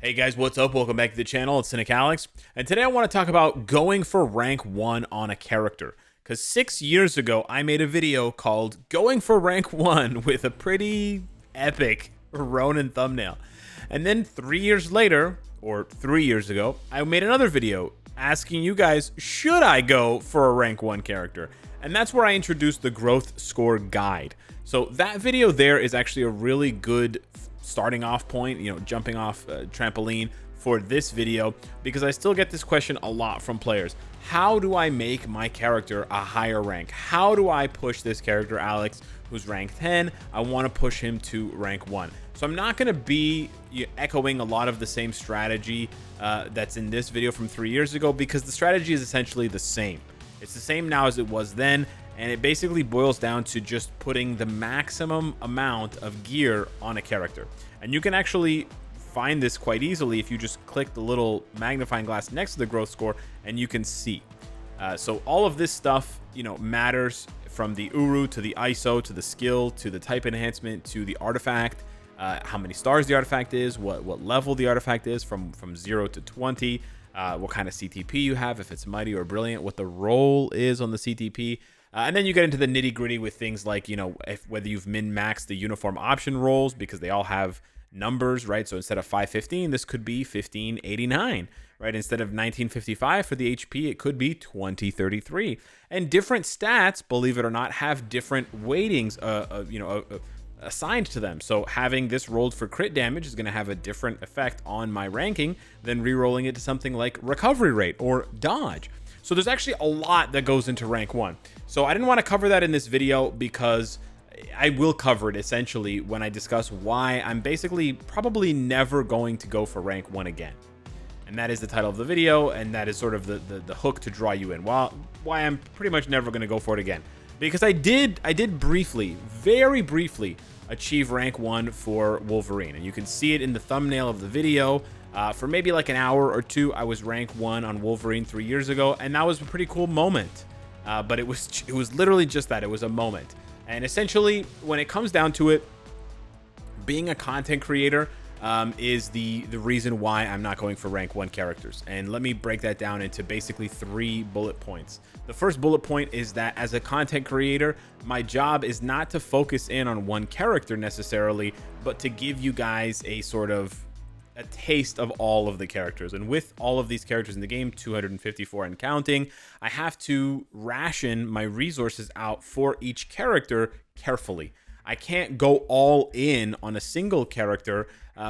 Hey guys, what's up? Welcome back to the channel. It's Cynicalex, and today I want to talk about going for rank 1 on a character. Because 6 years ago, I made a video called Going for Rank 1 with a pretty epic Ronin thumbnail. And then 3 years later, or 3 years ago, I made another video asking you guys, should I go for a rank 1 character? And that's where I introduced the growth score guide. So that video there is actually a really good starting off point, jumping off trampoline for this video, because I still get this question a lot from players. How do I make my character a higher rank? How do I push this character, Alex, who's rank 10? I want to push him to rank 1. So I'm not going to be echoing a lot of the same strategy that's in this video from 3 years ago, because the strategy is essentially the same. It's the same now as it was then, and it basically boils down to just putting the maximum amount of gear on a character. And you can actually find this quite easily if you just click the little magnifying glass next to the growth score, and you can see. So all of this stuff, matters, from the Uru to the ISO to the skill to the type enhancement to the artifact, how many stars the artifact is, what level the artifact is from 0 to 20, what kind of CTP you have, if it's mighty or brilliant, what the role is on the CTP. And then you get into the nitty gritty with things like, whether you've min-maxed the uniform option roles, because they all have numbers, right? So instead of 515, this could be 1589, right? Instead of 1955 for the HP, it could be 2033. And different stats, believe it or not, have different weightings, assigned to them. So having this rolled for crit damage is going to have a different effect on my ranking than re-rolling it to something like recovery rate or dodge. So there's actually a lot that goes into rank 1. So I didn't want to cover that in this video, because I will cover it essentially when I discuss why I'm basically probably never going to go for rank 1 again. And that is the title of the video, and that is sort of the hook to draw you in. Why I'm pretty much never going to go for it again. Because I did briefly, very briefly, achieve rank 1 for Wolverine. And you can see it in the thumbnail of the video. For maybe like an hour or two, I was rank 1 on Wolverine 3 years ago, and that was a pretty cool moment. But it was literally just that. It was a moment. And essentially, when it comes down to it, being a content creator is the reason why I'm not going for rank 1 characters. And let me break that down into basically 3 bullet points. The first bullet point is that as a content creator, my job is not to focus in on one character necessarily, but to give you guys a sort of a taste of all of the characters. And with all of these characters in the game, 254 and counting, I have to ration my resources out for each character carefully. I can't go all in on a single character,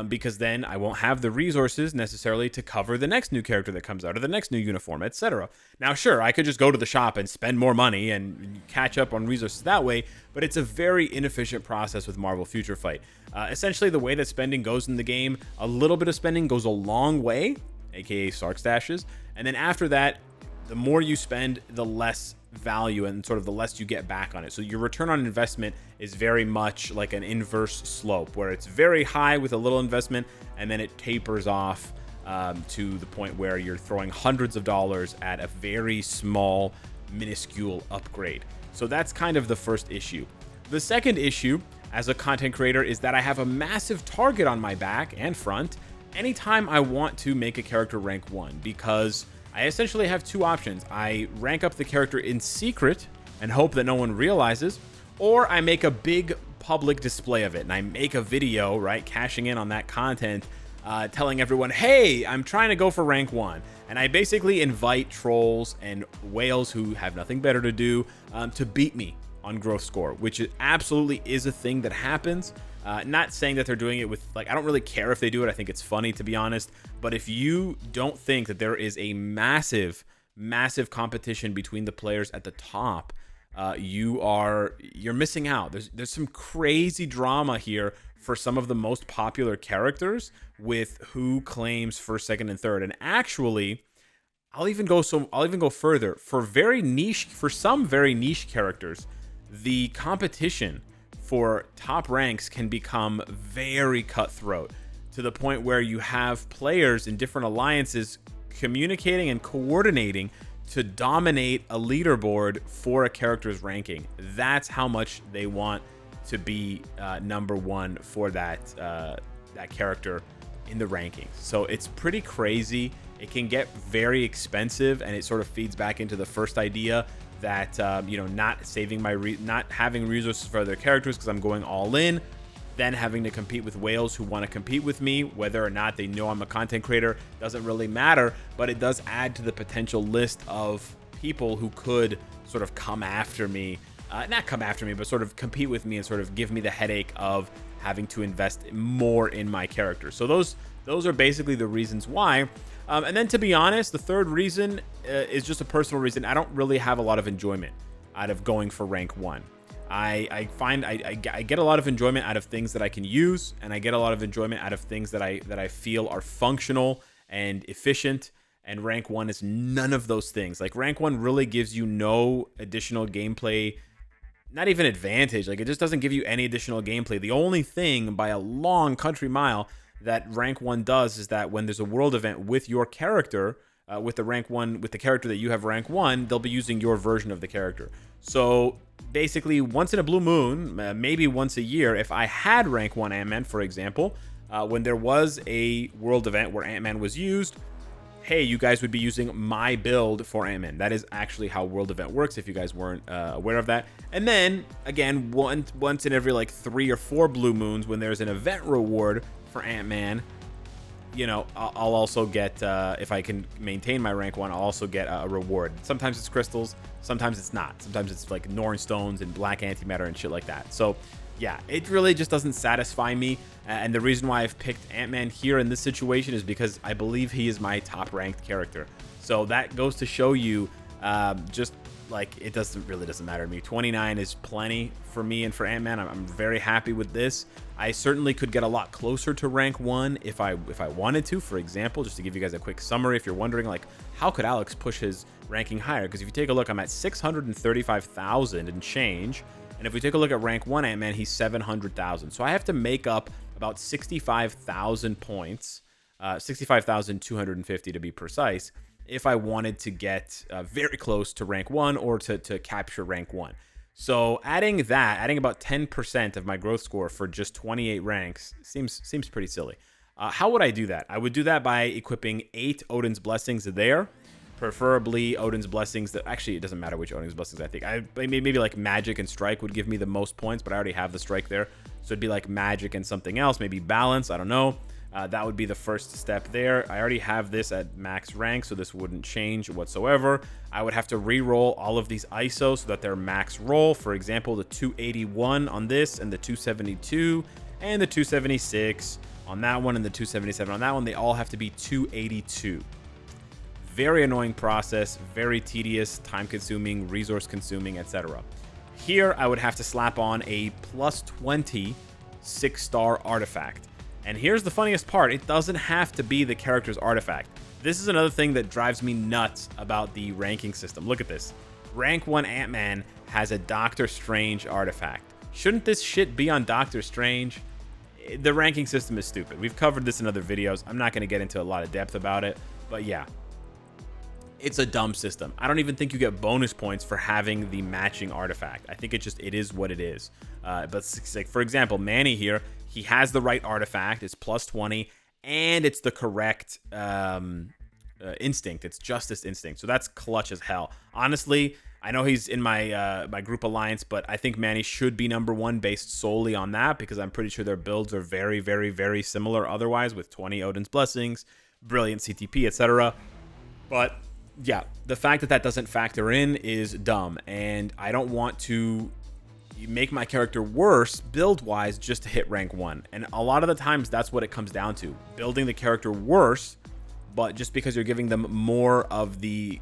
because then I won't have the resources necessarily to cover the next new character that comes out, or the next new uniform, etc. Now, sure, I could just go to the shop and spend more money and catch up on resources that way, but it's a very inefficient process with Marvel Future Fight. Essentially, the way that spending goes in the game, a little bit of spending goes a long way, aka Sark stashes, and then after that, the more you spend, the less value and sort of the less you get back on it. So your return on investment is very much like an inverse slope, where it's very high with a little investment, and then it tapers off to the point where you're throwing hundreds of dollars at a very small, minuscule upgrade. So that's kind of the first issue. The second issue as a content creator is that I have a massive target on my back and front anytime I want to make a character rank 1, because I essentially have 2 options. I rank up the character in secret and hope that no one realizes, or I make a big public display of it and I make a video, right, cashing in on that content, telling everyone, hey, I'm trying to go for rank 1. And I basically invite trolls and whales who have nothing better to do to beat me on growth score, which absolutely is a thing that happens. Not saying that they're doing it with, like, I don't really care if they do it. I think it's funny, to be honest. But if you don't think that there is a massive competition between the players at the top, you're missing out. There's some crazy drama here for some of the most popular characters with who claims first, second, and third. And actually, I'll even go further. For some very niche characters, the competition for top ranks can become very cutthroat, to the point where you have players in different alliances communicating and coordinating to dominate a leaderboard for a character's ranking. That's how much they want to be number 1 for that character in the rankings. So it's pretty crazy. It can get very expensive, and it sort of feeds back into the first idea that not saving not having resources for other characters because I'm going all in, then having to compete with whales who want to compete with me, whether or not they know I'm a content creator doesn't really matter, but it does add to the potential list of people who could sort of come after me, not come after me, but sort of compete with me and sort of give me the headache of having to invest more in my character. So those are basically the reasons why. And then, to be honest, the third reason is just a personal reason. I don't really have a lot of enjoyment out of going for rank 1. I find I get a lot of enjoyment out of things that I can use, and I get a lot of enjoyment out of things that I feel are functional and efficient. And rank 1 is none of those things. Like, rank 1 really gives you no additional gameplay, not even advantage. Like, it just doesn't give you any additional gameplay. The only thing by a long country mile that rank 1 does is that when there's a world event with your character, with the character that you have rank 1, they'll be using your version of the character. So basically, once in a blue moon, maybe once a year, if I had rank 1 Ant-Man, for example, when there was a world event where Ant-Man was used, hey, you guys would be using my build for Ant-Man. That is actually how world event works, if you guys weren't aware of that. And then, again, once in every like 3 or 4 blue moons, when there's an event reward for Ant-Man, I'll also get, if I can maintain my rank 1, I'll also get a reward. Sometimes it's crystals, sometimes it's not. Sometimes it's like Norn stones and black antimatter and shit like that. So yeah, it really just doesn't satisfy me. And the reason why I've picked Ant-Man here in this situation is because I believe he is my top ranked character. So that goes to show you, just like, it really doesn't matter to me. 29 is plenty for me and for Ant-Man. I'm very happy with this. I certainly could get a lot closer to rank 1 if I wanted to. For example, just to give you guys a quick summary, if you're wondering, like, how could Alex push his ranking higher? Because if you take a look, I'm at 635,000 and change. And if we take a look at rank 1 Ant-Man, he's 700,000. So I have to make up about 65,000 points, 65,250 to be precise, if I wanted to get very close to rank 1 or to capture rank 1. So adding about 10% of my growth score for just 28 ranks seems pretty silly. How would I do that? I would do that by equipping 8 Odin's Blessings there. Preferably Odin's Blessings that, actually, it doesn't matter which Odin's Blessings I think. Maybe like Magic and Strike would give me the most points, but I already have the Strike there. So it'd be like Magic and something else, maybe Balance, I don't know. That would be the first step there. I already have this at max rank, so this wouldn't change whatsoever. I would have to re-roll all of these ISOs so that they're max roll. For example, the 281 on this, and the 272, and the 276 on that one, and the 277 on that one. They all have to be 282. Very annoying process, very tedious, time-consuming, resource-consuming, etc. Here, I would have to slap on a plus 20 6-star artifact. And here's the funniest part. It doesn't have to be the character's artifact. This is another thing that drives me nuts about the ranking system. Look at this. Rank 1 Ant-Man has a Doctor Strange artifact. Shouldn't this shit be on Doctor Strange? The ranking system is stupid. We've covered this in other videos. I'm not going to get into a lot of depth about it. But yeah, it's a dumb system. I don't even think you get bonus points for having the matching artifact. I think it is what it is. But like, for example, Manny here, he has the right artifact. It's plus 20, and it's the correct instinct. It's Justice Instinct. So that's clutch as hell. Honestly, I know he's in my my group alliance, but I think Manny should be number 1 based solely on that, because I'm pretty sure their builds are very, very, very similar otherwise, with 20 Odin's Blessings, brilliant CTP, etc. But yeah, the fact that that doesn't factor in is dumb, and I don't want to make my character worse build-wise just to hit rank 1. And a lot of the times that's what it comes down to. Building the character worse, but just because you're giving them more of the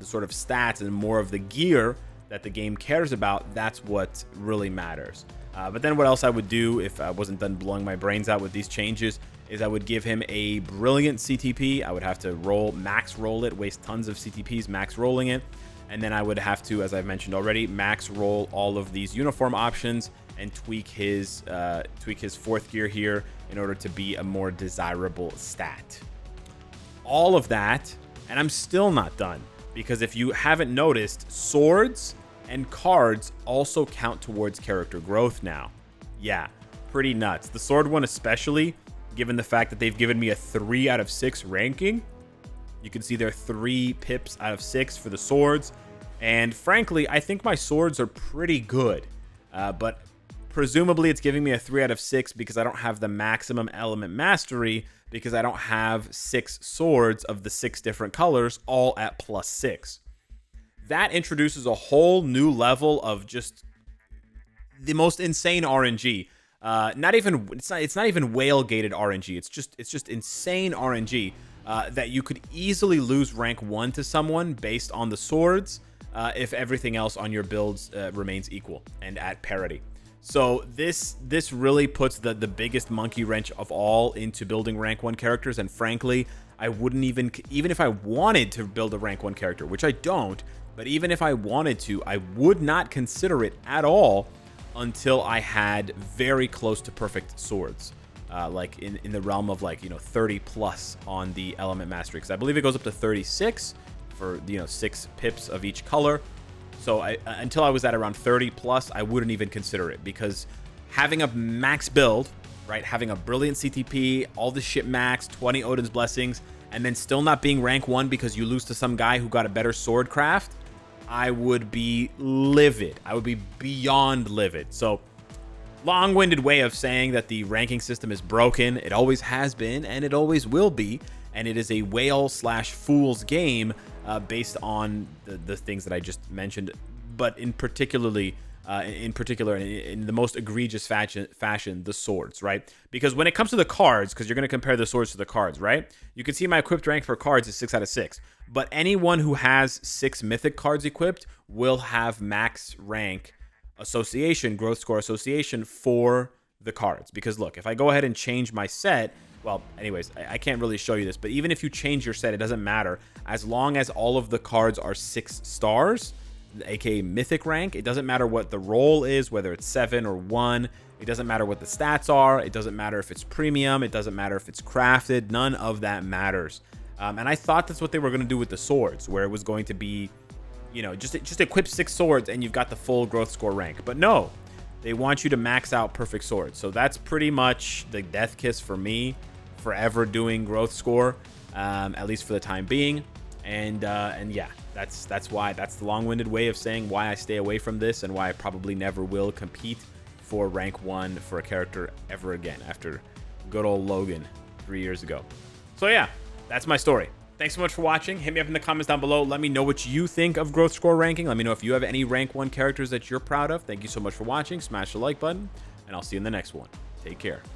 sort of stats and more of the gear that the game cares about, that's what really matters. But then what else I would do if I wasn't done blowing my brains out with these changes is I would give him a brilliant CTP. I would have to max roll it, waste tons of CTPs max rolling it. And then I would have to, as I've mentioned already, max roll all of these uniform options and tweak his 4th gear here in order to be a more desirable stat. All of that, and I'm still not done, because if you haven't noticed, swords and cards also count towards character growth now. Yeah, pretty nuts. The sword one especially, given the fact that they've given me a 3 out of 6 ranking. You can see they're 3 pips out of 6 for the swords. And frankly, I think my swords are pretty good. But presumably it's giving me a 3 out of 6 because I don't have the maximum element mastery, because I don't have 6 swords of the 6 different colors all at +6. That introduces a whole new level of just the most insane RNG. It's not even whale gated RNG. It's just insane RNG that you could easily lose rank 1 to someone based on the swords if everything else on your builds remains equal and at parity. So this really puts the biggest monkey wrench of all into building rank 1 characters. And frankly, I wouldn't even if I wanted to build a rank 1 character, which I don't, but even if I wanted to, I would not consider it at all until I had very close to perfect swords, like in the realm of 30 plus on the element mastery, because I believe it goes up to 36 for 6 pips of each color. So until I was at around 30 plus, I wouldn't even consider it, because having a max build, right, having a brilliant CTP, all the shit max, 20 Odin's blessings, and then still not being rank 1 because you lose to some guy who got a better sword craft, I would be livid. I would be beyond livid. So, long-winded way of saying that the ranking system is broken. It always has been, and it always will be. And it is a whale/fool's game based on the things that I just mentioned, but in particular, in the most egregious fashion, the swords, right? Because when it comes to the cards, because you're going to compare the swords to the cards, right? You can see my equipped rank for cards is 6 out of 6. But anyone who has 6 mythic cards equipped will have max rank association, growth score association for the cards. Because look, if I go ahead and change my set, well, anyways, I can't really show you this, but even if you change your set, it doesn't matter. As long as all of the cards are 6 stars, aka mythic rank, it doesn't matter what the roll is, whether it's 7 or 1. It doesn't matter what the stats are. It doesn't matter if it's premium. It doesn't matter if it's crafted. None of that matters. And I thought that's what they were going to do with the swords, where it was going to be, just equip 6 swords and you've got the full growth score rank. But no, they want you to max out perfect swords. So that's pretty much the death kiss for me, forever doing growth score, at least for the time being. And yeah, that's the long-winded way of saying why I stay away from this and why I probably never will compete for rank 1 for a character ever again after good old Logan 3 years ago. So yeah, that's my story. Thanks so much for watching. Hit me up in the comments down below. Let me know what you think of growth score ranking. Let me know if you have any rank 1 characters that you're proud of. Thank you so much for watching. Smash the like button, and I'll see you in the next one. Take care.